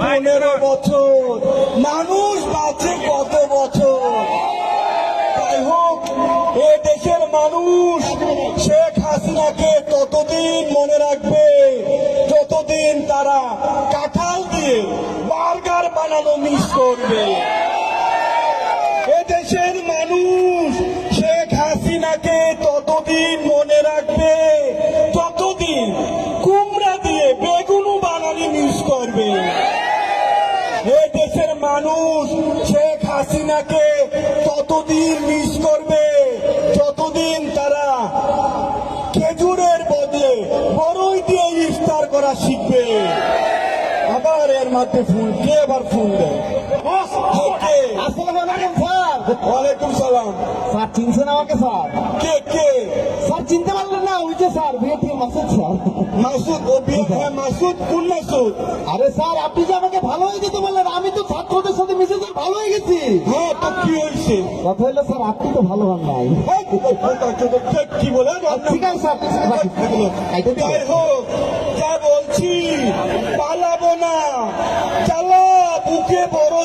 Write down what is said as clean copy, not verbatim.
15 বছর, মানুষ বাঁচে কত বছর। যাই হোক, এ দেশের মানুষ শেখ হাসিনাকে ততদিন মনে রাখবে যতদিন তারা কাঁঠাল দিয়ে বার্গার বানানো মিস করবে। এ দেশের মানুষ শেখ হাসিনাকে ততদিন মনে রাখবে যতদিন কুমড়া দিয়ে বেগুন বানানি মিস করবে। এ দেশের মানুষ শেখ হাসিনাকে ততদিন মিস করবে যতদিন তারা খেজুরের বদলে বড়ই দিয়ে ইফতার করা শিখবে। আবার এর মধ্যে ফুল কে আবার ফুল দেয়? আসসালামু আলাইকুম স্যার। ওয়ালাইকুম সালাম। স্যার চিনছেন আমাকে স্যার? কে কে? স্যার চিনতে পারলেন না? ওই যে sir BAP Masud sir. Masud? ও হ্যাঁ মাসুদ। কোন মাসুদ? আরে স্যার আপনি যে আমাকে ভালো হয়ে যেতে বললেন, আমি তো ছাত্রদের সাথে মিশে স্যার ভালো হয়ে গেছি। হ্যাঁ তো কি হয়েছে? কথা হলো স্যার আপনি তো ভালো হন নাই। কি বলে? ঠিক আছে স্যার, যাই হোক, যা বলছি পালাবো না, চালা বুকে বড়